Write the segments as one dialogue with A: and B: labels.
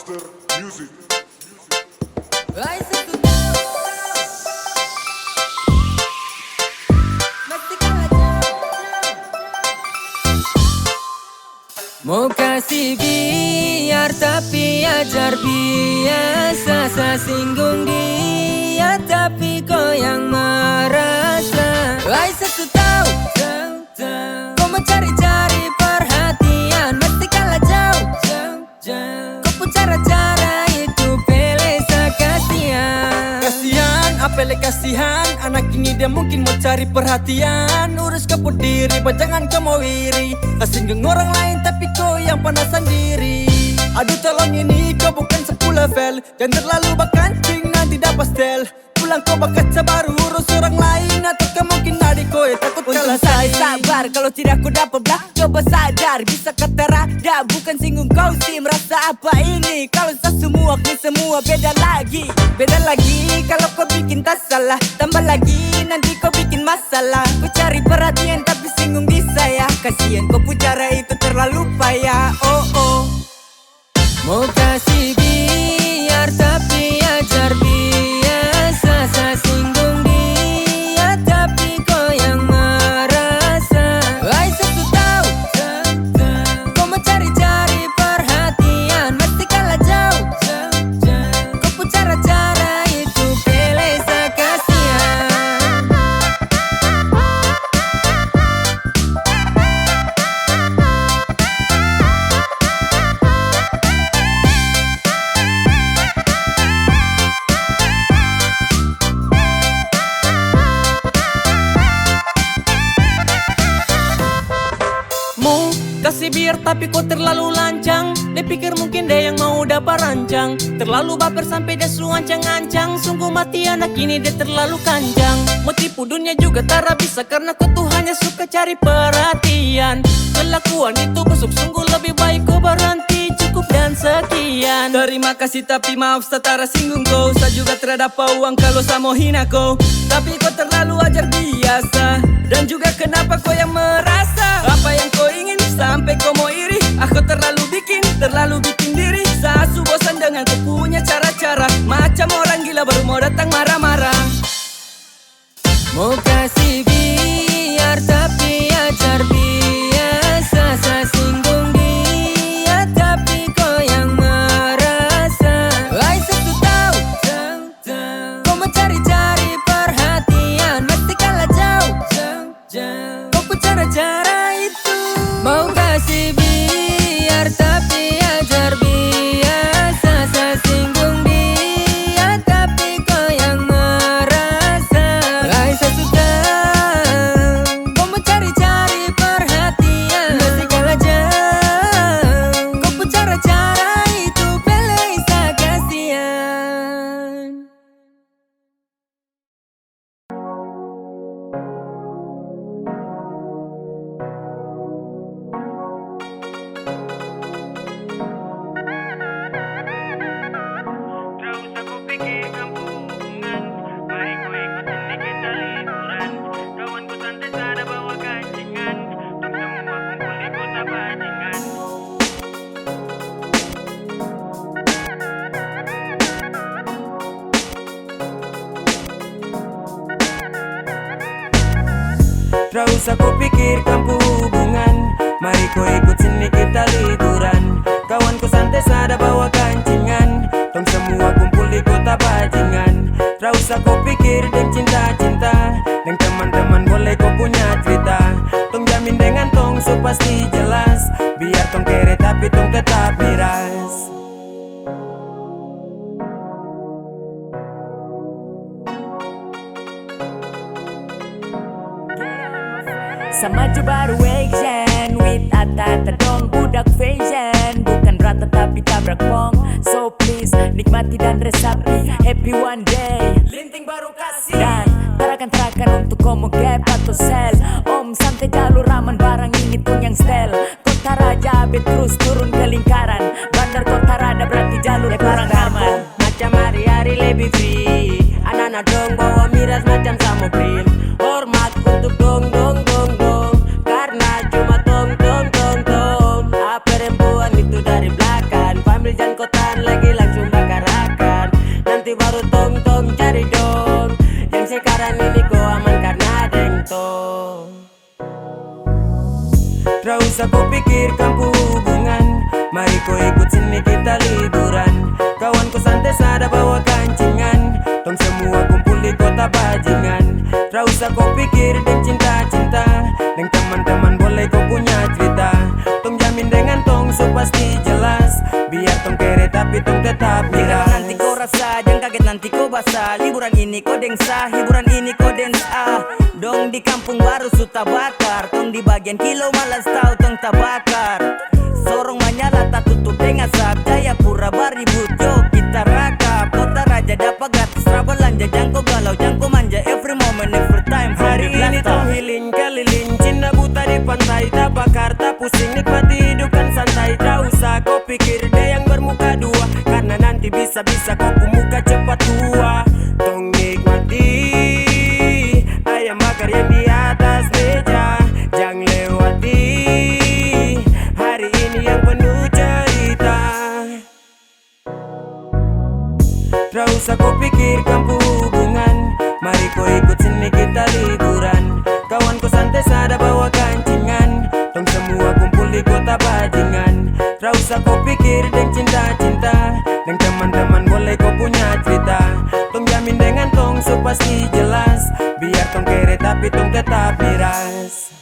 A: Master Music.
B: Ay, satu tahu, mesti kalah jauh. Mau kasih biar tapi ajar biasa. Saya singgung dia tapi kau yang merasa. Ay, satu tahu, kau mencari-cari perhatian, mesti kalah jauh. Kau pun cara-cara itu pelesa kasihan.
C: Kasihan, apele kasihan. Anak ini dia mungkin mau cari perhatian. Urus keput diri, jangan kau mau iri. Singgung orang lain tapi kau yang panasan diri. Aduh tolong ini kau bukan 10 level. Jangan terlalu bakancing nanti dapat pastel. Pulang kau bakaca baru urus orang lain. Atau kau mungkin adik kau takut kalah
B: Saya
C: saing.
B: sabar kalau tidak ku dapat belak. Coba sadar bisa kata rada. Bukan singgung kau sih merasa apa ini. Kalau saya semua ku semua beda lagi. Beda lagi kalau kau bikin tak salah. Tambah lagi nanti kau bikin masalah. Ku cari perhatian tapi singgung di saya. Kasihan kau pucara itu terlalu payah. Oh oh. Mau kasih biar tapi ajar biasa. Saya singgung dia tapi kau yang merasa. Ay, satu tahu, kau mencari-cari perhatian, mesti kalah jauh. Kau pun cara-cara itu pelesa kasihan.
C: Mau kasih biar tapi kok terlalu lancang. Dia pikir mungkin dia yang mau dapat rancang. Terlalu baper sampai dia suruh ancang-ancang. Sungguh mati anak ini dia terlalu kanjang. Mau tipu dunia juga tara bisa karena kau tuh hanya suka cari perhatian. Kelakuan itu busuk sungguh lebih baik kau berhenti. Cukup dan sekian. Terima kasih tapi maaf setara singgung kau. Saya juga terhadap uang kalau saya mau hina kau. Tapi kau terlalu ajar biasa. Dan juga kenapa kau yang merasa apa yang kau ingin sampai kau mau iri. Aku terlalu bikin diri. Saya su bosan dengan kau punya cara-cara. Macam orang gila baru mau datang marah-marah.
B: Mau kasih biar tapi ajar biasa. Saya singgung dia tapi kau yang merasa. Ay, satu tahu, kau mencari-cari perhatian, mesti kalah jauh. Kau pun cara-cara itu. Mau kasih biar tapi ajar biasa. Saya singgung dia tapi kau yang merasa. Ay, satu tahu, kau mencari-cari perhatian, mesti kalah jauh. Kau pun cara-cara itu pelesa kasihan.
D: Terus aku pikir kampungan, baik ku ikutin nih kita liburan. Kawanku santai sada bawa gancingan, untuk semua kumpul di kota bajingan.
C: Tidak usah kau pikir kampu hubungan. Mari kau ikut sini kita liburan. Kawanku santai sada bawa gancingan. Tong semua kumpul di kota bajingan. Tidak usah kau pikir dan cinta-cinta. Dan teman-teman boleh kau punya cerita. Tong jamin dengan tong so pasti jelas. Biar tong kere tapi tong tetap miras.
B: Sama aja baru action with ata-ata dong budak fashion. Bukan rata tapi tabrak pong. So please nikmati dan resapi. Happy one day
C: Linting baru kasih.
B: dan tarakan-tarakan untuk kamu gap atau sel. Om santai jalur aman barang ini pun yang stel. Kota Raja abet terus turun ke lingkaran. Bandar Kota Rada berarti jalur barang aman.
C: Macam hari-hari lebih free. Anak-anak dong bawa miras macam samopril. Hormat untuk dong dong dong dong. Karena cuma tong tong tong tong. Apa perempuan itu dari belakang. Pambil jangan kotan lagi
A: Gak usah kau pikirkan hubungan, mari kau ikut sini kita liburan. Kawan ku santai sada bawa kancingan, tong semua kumpul di kota bajingan. Gak usah kau pikir dan cinta-cinta, dan teman-teman boleh kau punya cerita. Tong jamin dengan tong so pasti jelas, biar tong kere tapi tong tetap miras.
B: Nanti kau rasa, jangan kaget nanti kau basah. Liburan ini kau dengsa, hiburan ini kau dance dong di kampung baru suta bakar, tong di bagian kilo malas tahu tong tabakar. Sorong menyala tak tutup dengan asap, Jayapura baribut yo kita rakap. Kota raja dapat gratis belanja, jangko galau jangko manja every moment every time.
A: Hari ini tong healing keliling, cinta buta di pantai, tak bakar tak pusing, nikmati hidup kan santai. Tak usah kau pikir deh yang bermuka dua, karena nanti bisa-bisa kau pemuka cepat tua. Tong nikmati ayam bakar yang di atas meja, jangan lewati hari ini yang penuh cerita. Gak usah kau pikirkan hubungan, mari kau ikut sini kita liburan. Kawan ku santai sada bawa kancingan, tong semua kumpul di kota bajingan. Gak usah kau pikir dan cinta-cinta, dan teman-teman boleh kau punya cerita. Tong jamin dengan tong so pasti jelas, biar tong kere tapi tong tetap miras.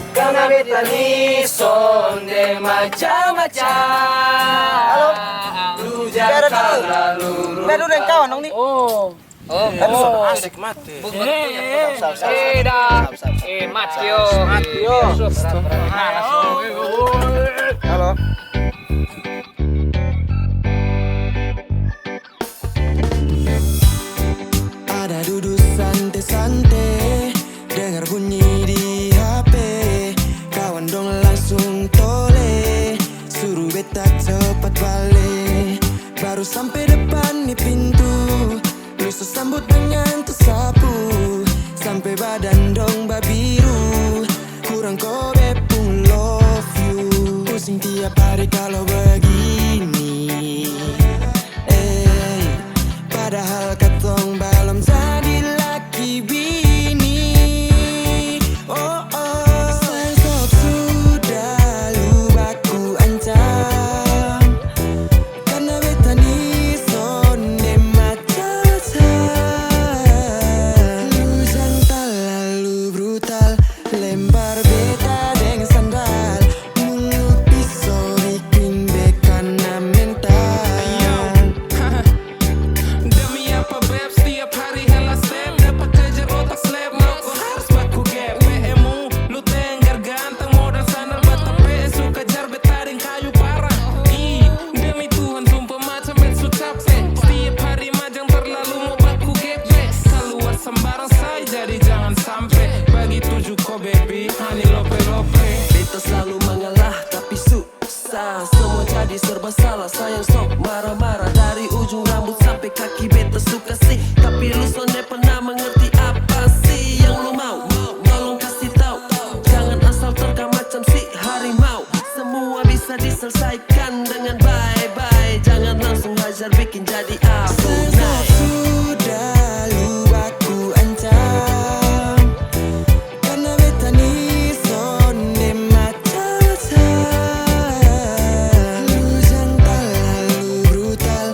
C: Karena beta ni sonde macam-macam.
E: Halo.
C: Lu jangan terlalu
E: Baru dan kawan dong nih.
C: asik mati. Matio.
E: Halo.
F: Ada duduk santai-santai, dengar bunyi di HP. Kawan dong langsung tole, suruh beta cepat balik. Baru sampai depan di pintu, lu sambut dengan tersapu. Sampai badan dong babiru, kurang kau bepung love you. Pusing tiap hari kalau begini, padahal katong belum jadi laki bini. Oh oh, sensok sudah lu baku ancam, karena beta ni sonde macam-macam. Lu jangan terlalu brutal, lempar beta dengan sandal. Mulut pisau bikin beka na mental.
G: Demi apa beb setiap hari hela step, dapat kejar otak slap, mau kau harus baku gap. PMU lu tenggar ganteng modal sandal bata PS, suka jar betaring kayu parah. Demi Tuhan sumpah macam bet su capek, setiap hari majang terlalu mau baku gap. Keluar sembarang say, jadi jangan sampai bagi tujuh ko baby honey lope-lope.
F: Beta selalu mengalah tapi susah, semua jadi serba salah. Sayang sok marah-marah dari ujung rambut sampai kaki. Beta suka sih, tapi lu sonde pernah mengerti apa sih yang lu mau. Tolong kasih tahu, jangan asal terkam macam si harimau. Semua bisa diselesaikan dengan bye-bye, jangan langsung hajar bikin jadi abu. Sudah lu aku ancam, karena beta ni sonde macam-macam. Lu jangan terlalu brutal,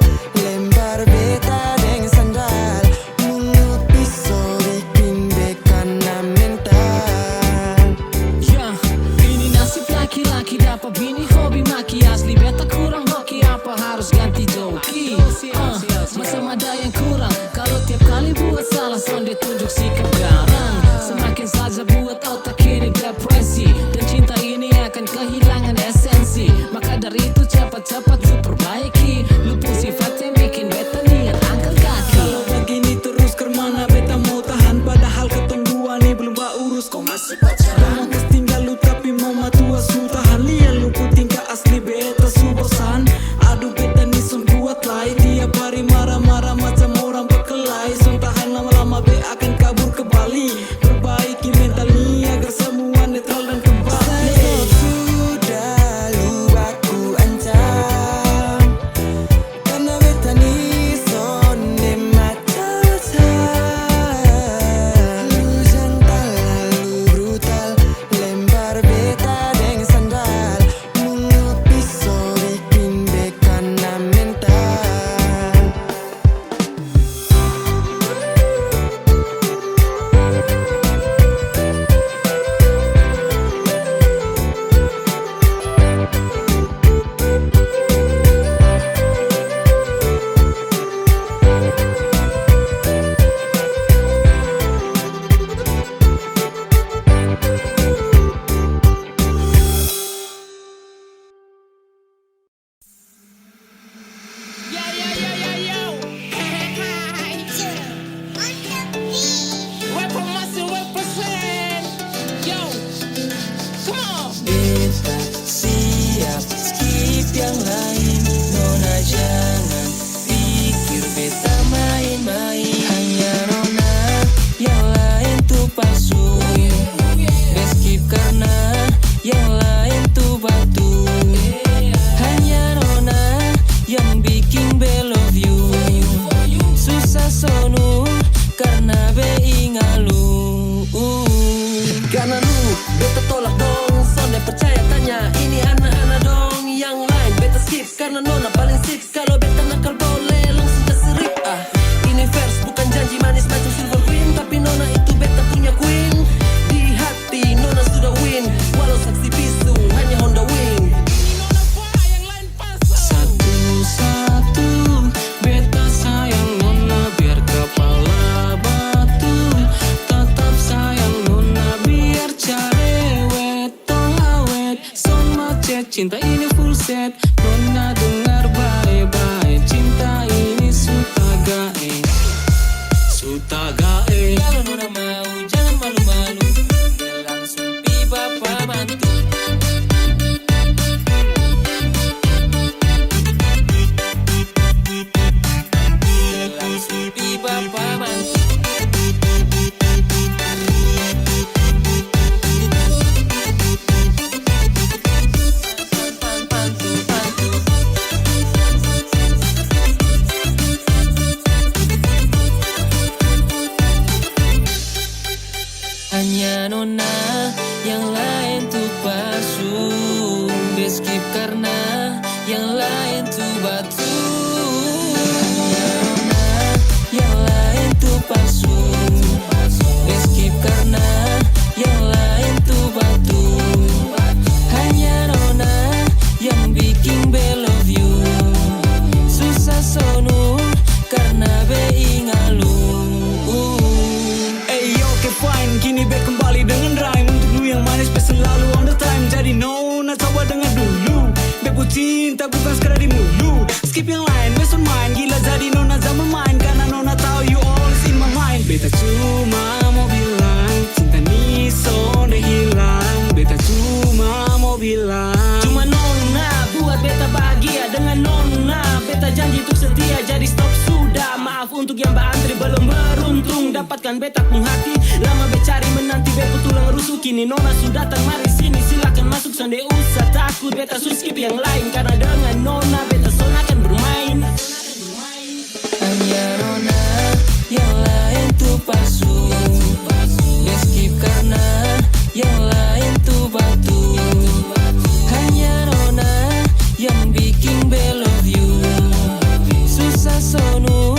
F: karena nona paling sip. Kalau beta nakal boleh langsung kasih rip. Ini verse bukan janji manis macam silver queen, tapi nona itu beta punya queen. Di hati nona sudah win, walau saksi bisu hanya Honda Wing.
G: Satu-satu beta sayang nona biar kepala batu. Tetap sayang nona biar cerewet tong awet. Son macet cinta ini full set. Nona dengar baik-baik, cinta ini sutagae. Sutagae. Kalau nona mau jangan malu-malu, dia langsung pi bapak bantu. Langsung pi bapak bantu. Hanya nona, yang lain tuh palsu. Beskip karena yang lain tuh batu. Hanya nona, yang lain tuh palsu. Beskip karena yang lain tuh batu. Hanya nona, yang bikin be love you. Susah sonu karena be ingalu.
H: Fine, kini back kembali dengan rhyme. Untuk lu yang manis, be selalu on the time. Jadi nona coba dengar dulu, be cinta bukan sekadar di mulu. Skip yang lain, be on mine. Gila jadi nona zaman main, karena nona tahu you always in my mind. Beta cuma mau bilang, cinta ni sonde hilang. Beta cuma mau bilang,
G: Cuma nona buat beta bahagia dengan nona. Beta janji untuk setia, jadi stop sudah. Maaf untuk yang berantri belum beruntung dapatkan beta pun hati. Lama becari menanti beta tulang rusuk. Kini nona sudah datang, mari sini silakan masuk. Sonde usah takut, beta sudah skip yang lain. Karena dengan nona beta son akan bermain.
F: Hanya nona, yang lain tuh palsu. Skip karena yang lain tuh batu. Hanya nona, yang bikin be love you. Susah sonu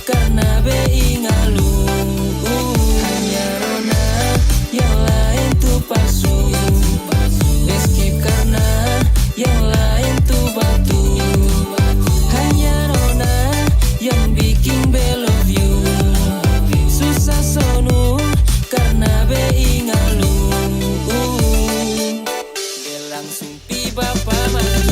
F: karena be ingalu. Hanya nona, yang lain tuh palsu. Skip karena yang lain tuh batu. Hanya nona, yang bikin be love you. Susah sonu karena be ingalu. Dia langsung pi bapak maju.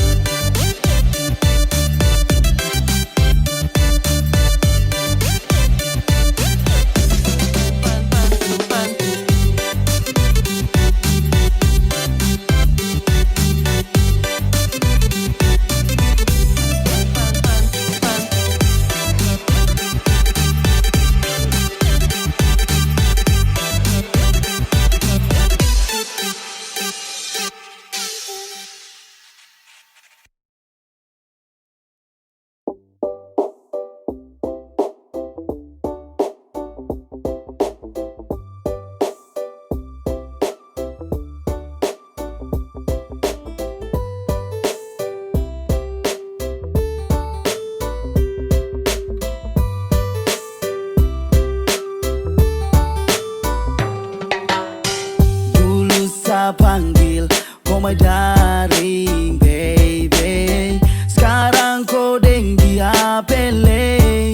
H: panggil, kau mah daring baby. Sekarang kau deng dia pele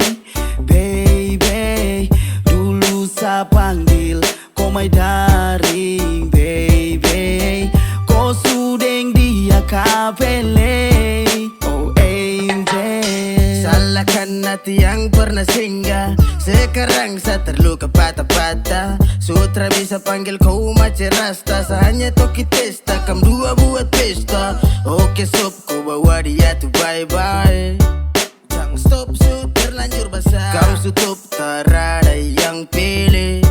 H: baby. Dulu saya panggil, kau mah daring baby. Kau sudeng dia kapele. Oh angel, salahkan hati yang pernah singgah. Sekarang saya terluka patah-patah. Sutra bisa panggil kau macam rasta. Hanya toki testa, kam dua buat pesta. Oke sob, kau bawa dia tuh bye-bye. Jangan stop, su terlanjur basah. Kau tutup, terada yang pilih.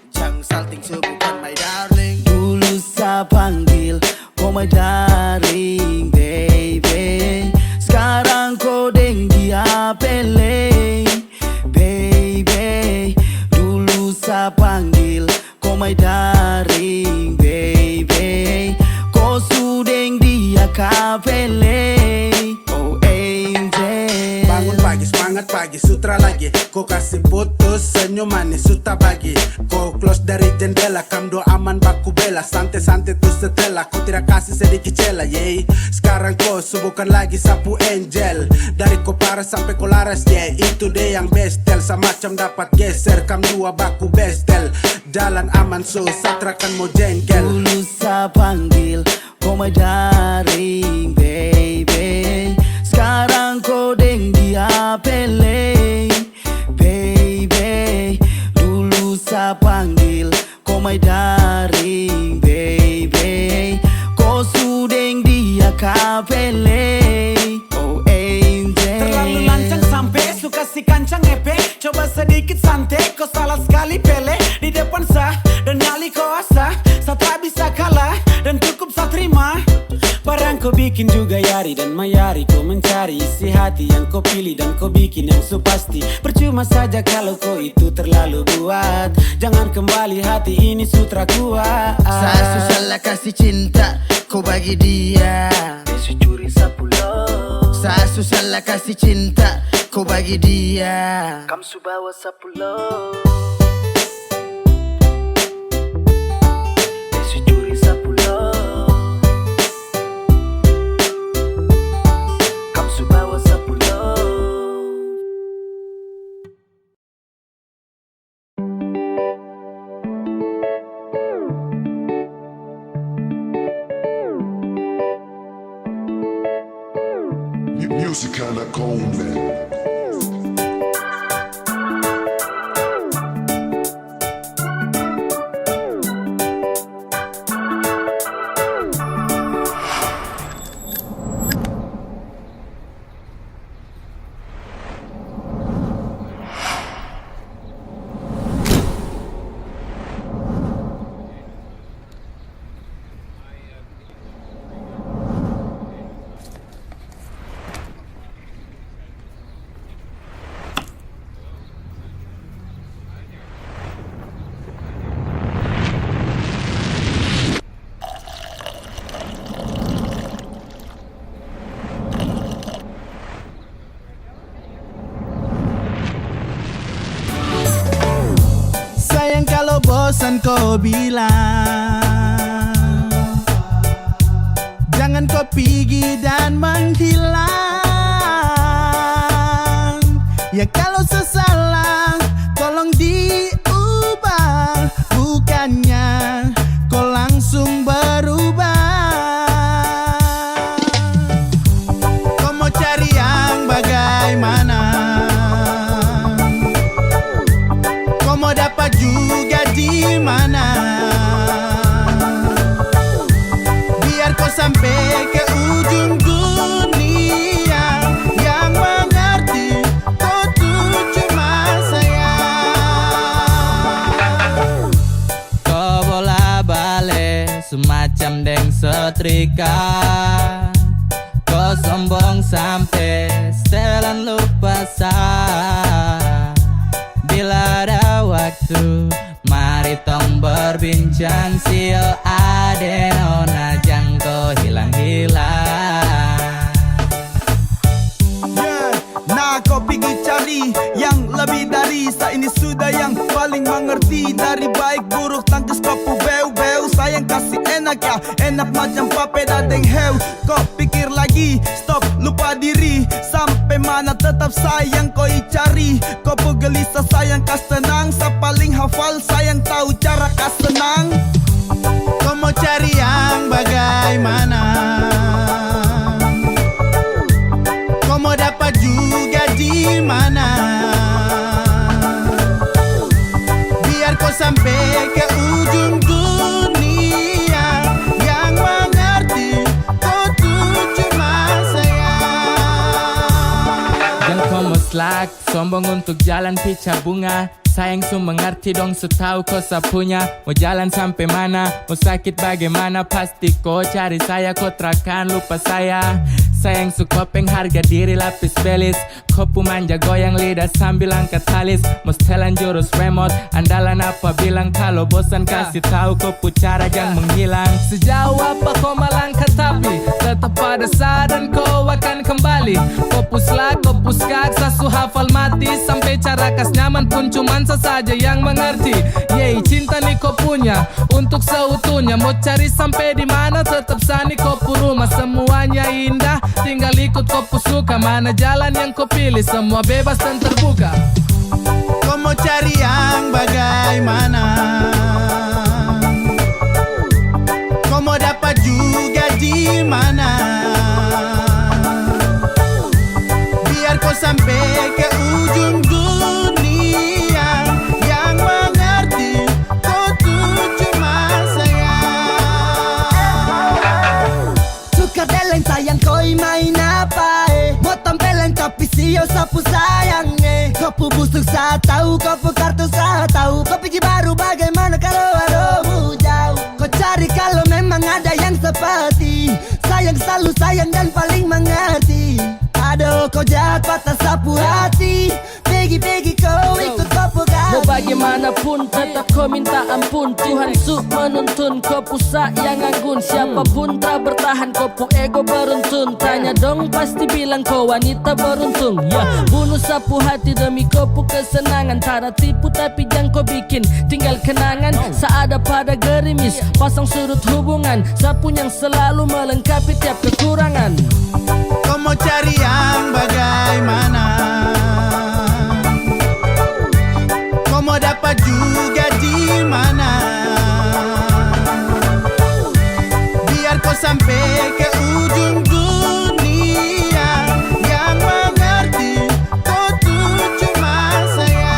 H: Jangan salting, su bukan my darling. Dulu saya panggil, kau my darling baby. Sekarang kau deng dia pele baby. Dulu saya panggil, kau my darling baby. Kau sudeng dia kapele. Oh
I: sutra lagi. Kau kasih putus senyum manis suta bagi. Kau close dari jendela, kamdo aman baku bela. Santai-santai tuh setelah kau tidak kasih sedikit cela, yey. Sekarang kau subuhkan lagi sapu angel. Dari kau parah sampai kau laras, yeah. Itu deh yang bestel, semacam dapat geser. Kam dua baku bestel, jalan aman so satrakan mau jengkel.
H: Dulu saya panggil kau mai daring baby, sekarang kau deng di HP baby. Dulu saya panggil kau mai daring baby, kau sudeng dia kapele. Oh angel,
J: terlalu lancang sampai suka si kancang ngepek. Coba sedikit santai, kau salah sekali pele. Di depan sah dan nyali kau asah, saya tak bisa kalah dan cukup saya terima. Barang kau bikin juga yari dan mayari. Kau mencari isi hati yang kau pilih dan kau bikin yang supasti. Percuma saja kalau kau itu terlalu buat. Jangan kembali, hati ini sutra kuat.
H: Saya susah lah kasih cinta kau bagi dia, curi sapulo. Saya susah lah kasih cinta kau bagi dia, kamu subawa sapulo. Curi sapulo, kamu subawa sapulo.
K: Music kinda cold, man.
H: Bosan kau bilang, jangan kau pergi dan menghilang. Ya kalau sesalah tolong diubah, bukannya kau langsung berubah. Kau mau cari yang bagaimana? Kau mau dapat juga di mana? Biar kau sampai ke ujung dunia, yang mengerti kau tuh cuma saya.
C: Kau bola balik semacam deng setrika. Kau sombong sampai setelan lupa sah. Bila ada waktu, mari tong berbincang. Sio adeno najang kau hilang-hilang.
H: Yeah, nah kau pergi cari yang lebih dari saya ini sudah yang paling mengerti. Dari baik buruk tangkis kau beu-beu. Sayang kasih enak ya, enak macam papeda deng heu. Kau pikir lagi, stop lupa diri. Sampai mana tetap sayang kau cari. Kau gelisah sayang kas tenang. Sa paling hafal sayang tahu cara kas senang. Kau mau cari yang bagaimana? Kau mau dapat juga di mana? Biar kau sampai ke ujung dunia, yang mengerti kau tuh cuma saya.
C: Dan kau muslak, sombong untuk jalan pica bunga. Sayang su mengerti dong, su tahu kau sapunya. Mau jalan sampai mana, mau sakit bagaimana, pasti kau cari saya. Kau terakan lupa saya. Sayang su kopeng harga diri lapis belis. Kopu manja goyang lidah sambil angkat talis. Mau setelan jurus remote, andalan apa bilang. Kalau bosan kasih tahu kopu cara jangan menghilang. Sejauh apa kau melangkah tapi tetap pada saat dan kau akan kembali.
G: sekali. Kopus lag, kopus kag, sasu hafal mati. Sampai cara kas nyaman pun cuman sesaja yang mengerti. Yeay, cinta nih kau punya untuk seutuhnya. Mau cari sampai di mana tetap sani kopu rumah. Semuanya indah, tinggal ikut kopu suka. Mana jalan yang kau pilih, semua bebas dan terbuka.
H: Kau mau cari yang bagaimana? Kau mau dapat juga di mana? Biar kau sampai ke ujung dunia yang mengerti kau tuh cuma sayang.
J: Suka deleng sayang koi main apa Mau tampeleng tapi sio sapu sayang Kopu busuk saat tahu, kopu kartu saat tahu. Kau pikir baru bagaimana kalau aromu jauh. Kau cari kalau memang ada yang seperti sayang, selalu sayang dan paling mengerti. Aduh kau jahat patah sapu hati. Pegi kau ikut kopu kami.
C: Mau bagaimanapun tetap kau minta ampun. Tuhan su menuntun kau pusak yang anggun. Siapapun tak bertahan kau pu ego beruntun. Tanya dong pasti bilang kau wanita beruntung. Ya bunuh sapu hati demi kau pu kesenangan. Tara tipu tapi jangan kau bikin tinggal kenangan. Seada pada gerimis pasang sudut hubungan. Sapu yang selalu melengkapi tiap kekurangan.
H: Kau mau cari yang bagaimana? Kau mau dapat juga di mana? Biar kau sampai ke ujung dunia yang mengerti kau tuh cuma sayang.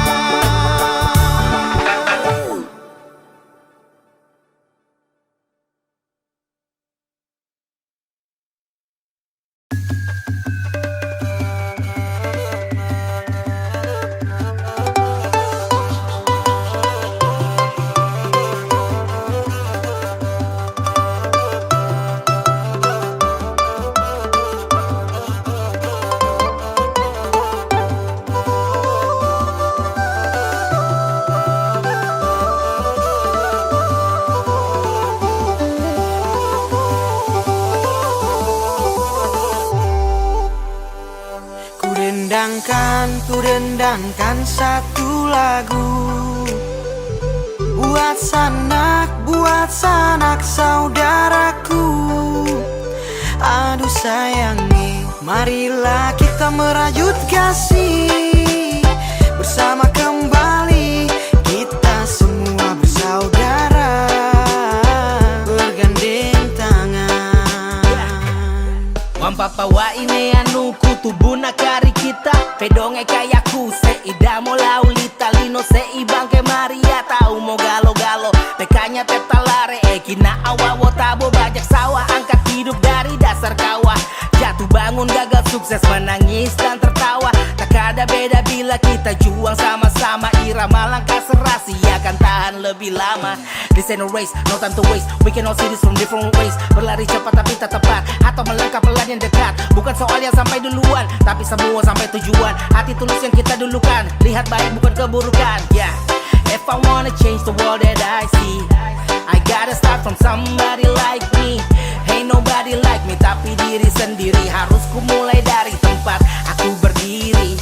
A: Ku dendangkan satu lagu buat sanak saudaraku. Aduh sayangi, marilah kita merajut kasih bersama kembali. Kita semua bersaudara, bergandeng tangan.
B: Wampapa wa ine anu kutubuna kari kita. Pedonge kayaku seida mo laulita lino seibang ke Maria tahu mo galo-galo. Pekanya tetalare kina awawo tabo bajak sawah. Angkat hidup dari dasar kawah. Jatuh bangun gagal sukses menangis dan tertawa. Tak ada beda bila kita juang sama-sama. Irama langkah serasi akan tahan lebih lama. This ain't a race, no time to waste. We can all see this from different ways. Berlari cepat tapi tak tepat, atau melangkah pelan yang dekat. Bukan soal yang sampai duluan, tapi semua sampai tujuan. Hati tulus yang kita dulukan, lihat baik bukan keburukan. Yeah, if I wanna change the world that I see, I gotta start from somebody like me. Ain't nobody like me, tapi diri sendiri. Harus ku mulai dari tempat aku berdiri.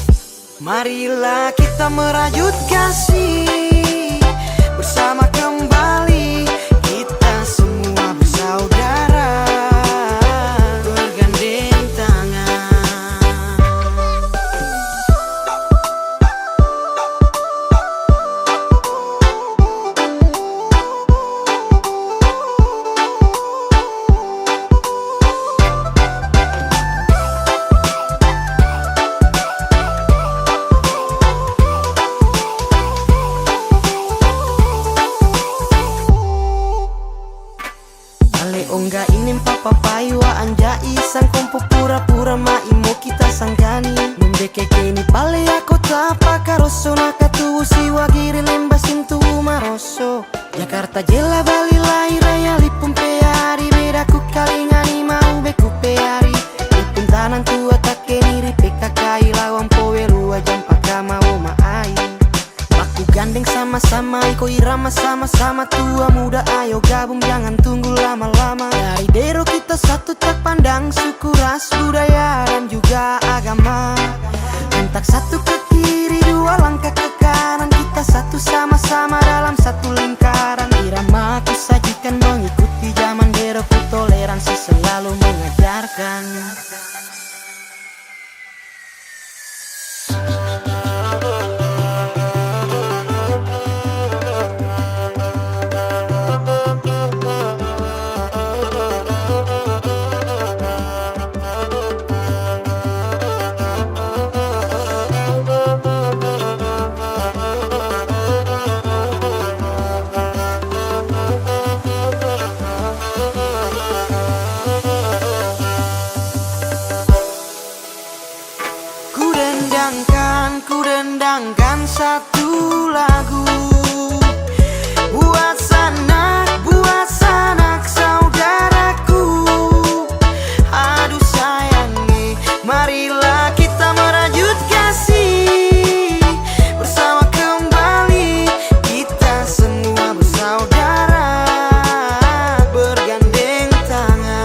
A: Marilah kita merajut kasih bersama kembali. Kita semua bersaudara, bergandeng tangan. Ongga ini papa payua anjai sang kompo pura-pura maimo kita sanggani. Membeke kini pale aku tapa karoso nakatu siwa giri lemba sintu maroso. Jakarta jela Bali lai raya lipum peari bedaku kalingani mau beku peari. Lipum tanang tua tak keniri pekakai lawang powe lua jam paka mau maai. Aku gandeng sama
H: sama-sama, iko irama sama-sama. Tua muda ayo gabung, jangan tunggu lama-lama. Dari dero kita satu, tak pandang suku, ras, budaya, dan juga agama. Hentak satu ke kiri, dua langkah ke kanan. Kita satu sama-sama dalam satu lingkaran. Irama ku sajikan mengikuti zaman, dero ku toleransi selalu mengajarkan. Ku dendangkan satu lagu buat sanak saudaraku. Aduh sayangi, marilah kita merajut kasih bersama kembali. Kita semua bersaudara, bergandeng tangan.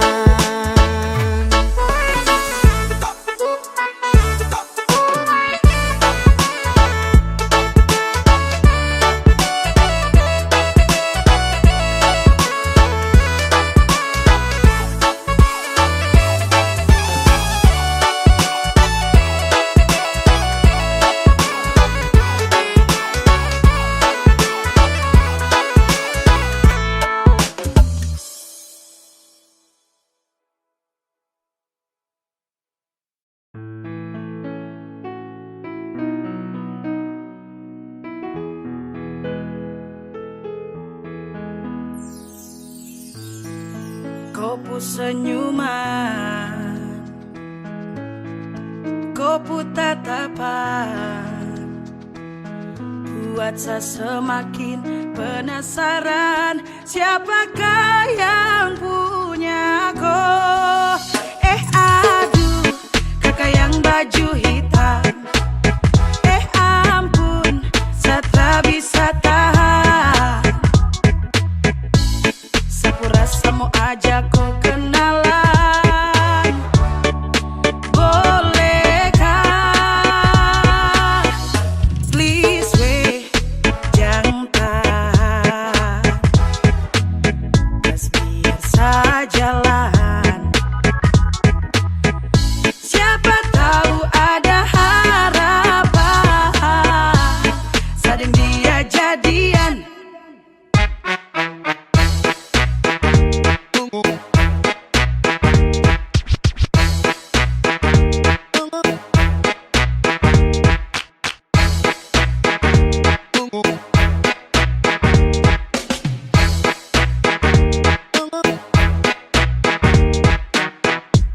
B: Kopu senyuman, kopu tatapan, buat saya semakin penasaran. Siapakah yang punya kau? Aduh, kakak yang baju hitam. Ampun, saya tak bisa tahan. Sapu rasa mau ajak kau kenalan, bolehkah? Please wait, jangan tahan, biar sajalan. Siapa tahu ada harapan, sadeng dia jadian.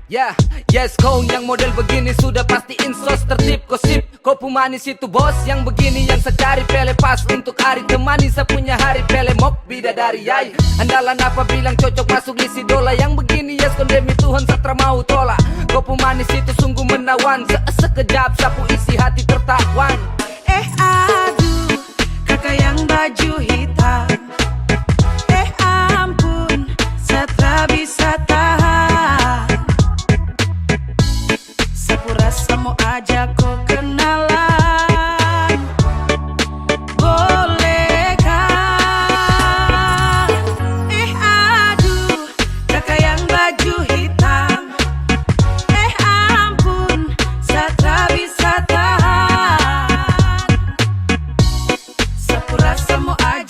L: Ya, yes, kau yang model begini sudah pasti insos, tertib, gosip. Kau pemanis itu bos, yang begini yang saya cari. Pele pas untuk hari temani, saya punya hari. Pele mok bidadari yai, andalan apa bilang cocok masuk list idola. Yang begini yes, kondemi Tuhan satra mau tolak. Kau pemanis itu sungguh menawan, sekejap sapu isi hati tertawan.
B: Aduh, kakak yang baju hitam. Ampun, saya tak bisa tahan. Sapu rasa mau ajak kau kenalan, bolehkah? Aduh, kakak yang baju hitam. Ampun, saya tak bisa tahan. Sapu rasa mau ajak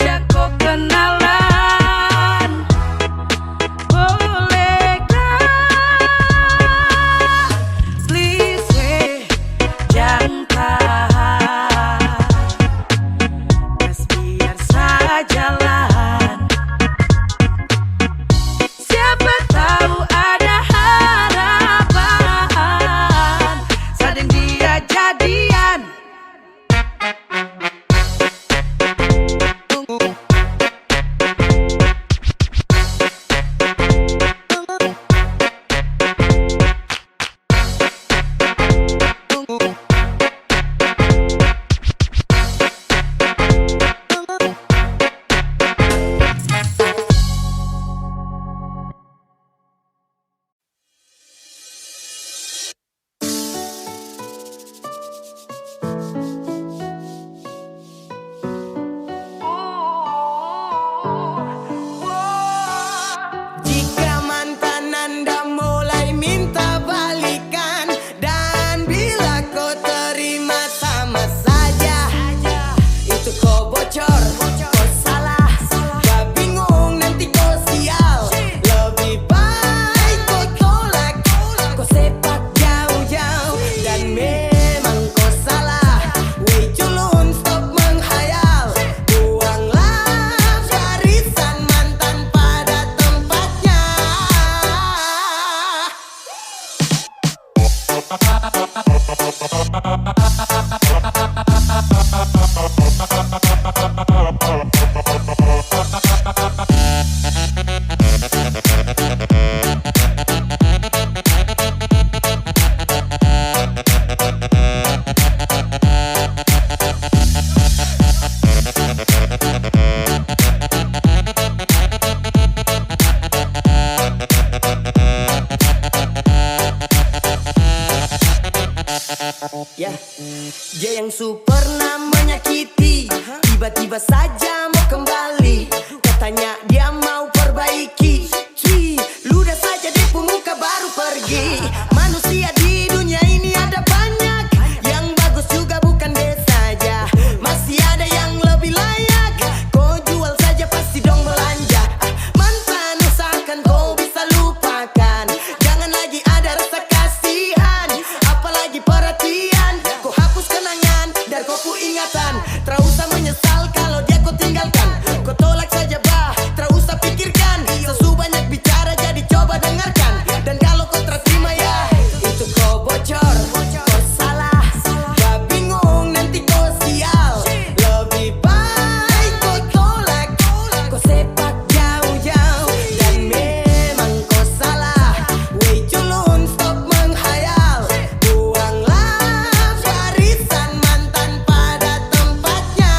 M: Dia yang super pernah menyakiti, tiba-tiba saja mau kembali. Katanya dia mau perbaiki. Cuy, ludah saja deh pemuka baru pergi. Manusia di dunia ini ada banyak, yang bagus juga bukan dia saja. Masih ada yang lebih layak, kau jual saja pasti dong belanja. Mantan usahakan kau bisa lupakan, jangan lagi ada rasa kasihan, apalagi perhatian. Kau hapus kenangan dari kau ingatan, tak usah menyesal kalau dia kau tinggalkan. Kau tolak saja bah, tak usah pikirkan. Sesu banyak bicara jadi coba dengarkan. Dan kalau kau terima ya, itu kau bocor, kau salah, gak bingung nanti kau sial. Lebih baik kau tolak, kau sepak jauh-jauh. Dan memang kau salah, wey culun stop menghayal. Buanglah barisan mantan pada tempatnya.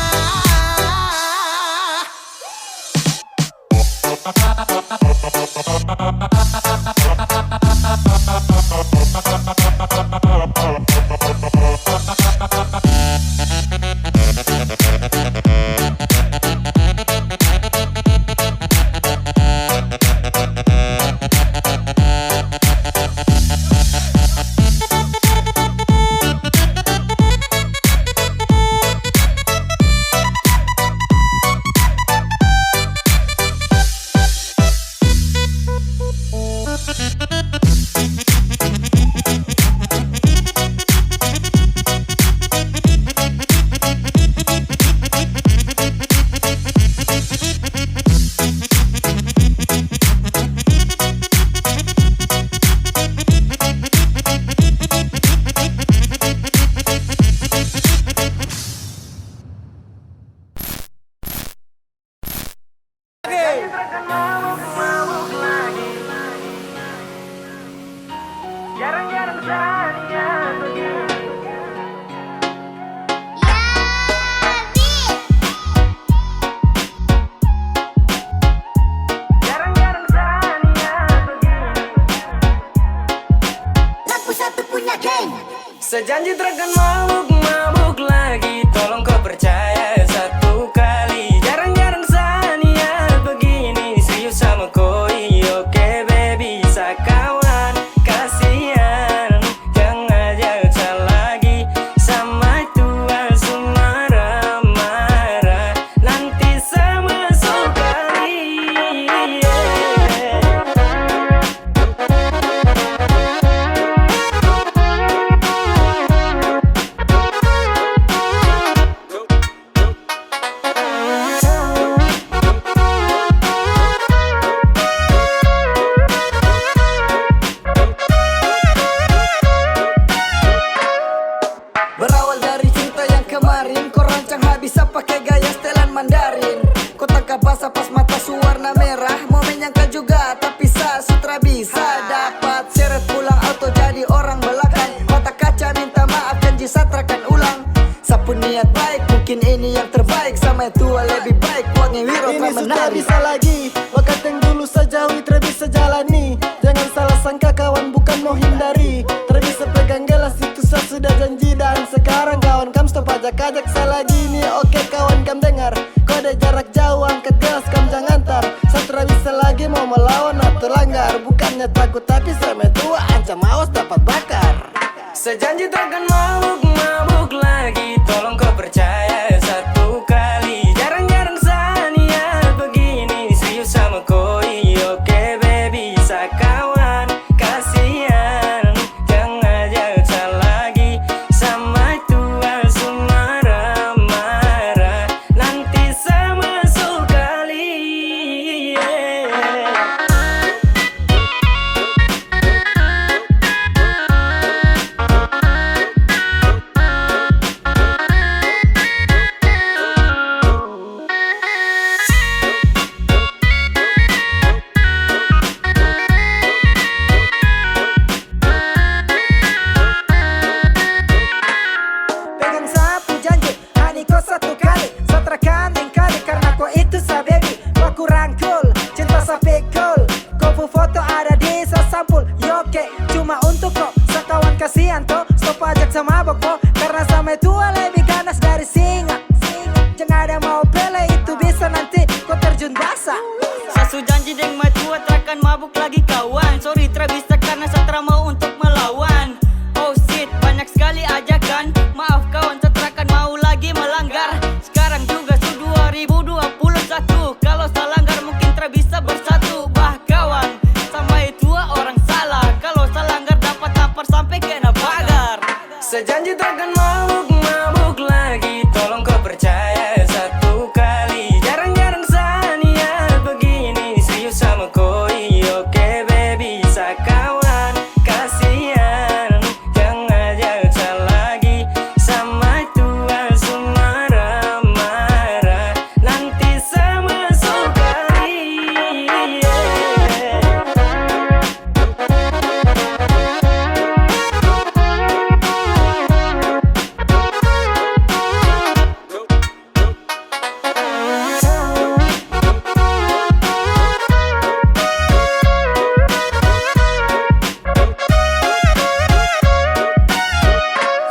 D: Jarang-jarang saatnya begini. Jarang-jarang saatnya begini.
M: Lampu satu punya geng.
A: Sejanji takkan mabuk lagi, tolong kau percaya satu kali. Jarang-jarang saatnya begini, serius sama koi, oke baby, bisa kawan. Kasihan, jangan ajak lagi sama tua marah-marah, nanti sama sekali.
M: Berawal dari cerita yang kemarin, kau rancang habis pakai gaya setelan Mandarin. Kau tangkap basah pas mata warna merah, mau menyangka juga tapi sutra bisa dapat seret pulang auto jadi orang belakang. Mata kaca minta maaf janji satrakan ulang. Sapu niat baik mungkin ini yang terbaik, sama yang tua lebih baik buat ngewiro
N: Ini sudah
M: menari.
N: bisa lagi, bakat yang dulu sejauhi bisa jalani. Jangan salah sangka kawan bukan mau hindari. Bisa pegang gelas itu saya sudah janji. Dan sekarang kawan kam stop ajak-ajak saya lagi nih. Oke kawan kam dengar, kode jarak jauh angkat gelas kam jangan tar. Saya bisa lagi mau melawan atau langgar. Bukannya takut tapi saya tua ancam awas dapat bakar.
A: Sejanji takkan mabuk lagi, tolong kau percaya satu kali. Jarang-jarang saatnya begini, serius sama koi, oke baby, bisa kawan. Kasihan, jangan ajak lagi sama tua marah-marah, nanti sama sekali.
M: Pegang sapu janji, hani kau satu kali. Satrakan kali karena kau itu sa baby. Aku rangkul, cinta sampai cool. Kau foto ada di sasampul. Yoke, cuma untuk kau. Sakawan kasihan toh, stop ajak sama boko. Karena sama tua
B: Sasu janji deng matua terakan mabuk lagi kawan. Sorry tra bisa karena saya mau untuk melawan. Oh shit, banyak sekali ajakan. Maaf kawan, saya terakan mau lagi melanggar. Sekarang juga su 2021. Kalau saya langgar mungkin tra bisa bersatu. Bah kawan, sama itu orang salah. Kalau saya langgar dapat tampar sampai kena pagar.
A: Sejanji takkan mabuk lagi. Tolong kau percaya satu kali. Jarang-jarang saya niat begini. Serius sama koi, oke baby. Sakawan, kasihan. Jangan ajak saya lagi. Sama tua semua marah. Nanti sama sukari.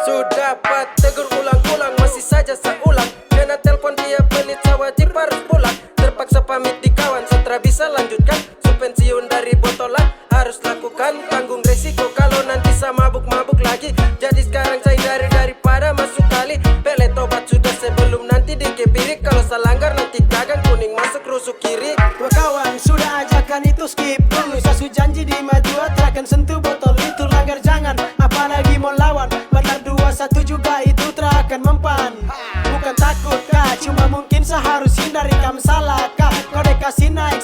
F: Sudah dapat tegur ulang-ulang, masih saja saya ulang. Kena telepon dia pelit, saya wajib harus pulang. Terpaksa pamit di kawan, setelah bisa lanjutkan. Su pensiun dari botolan, harus lakukan. Tanggung resiko kalau nanti saya mabuk-mabuk lagi. Jadi sekarang saya hindari daripada masuk kali. Pele tobat sudah sebelum nanti dikepirik. Kalau saya langgar nanti gagang, kuning masuk rusuk kiri.
N: Dua kawan sudah ajakan itu skip dulu. Sasu janji di maju terakan sentuh botol itu langgar jangan. Apalagi mau lawan, benar 2-1 juga itu terakan mempan. Bukan takut kah, cuma mungkin seharus hindari kam salah kah. Kau dikasih naik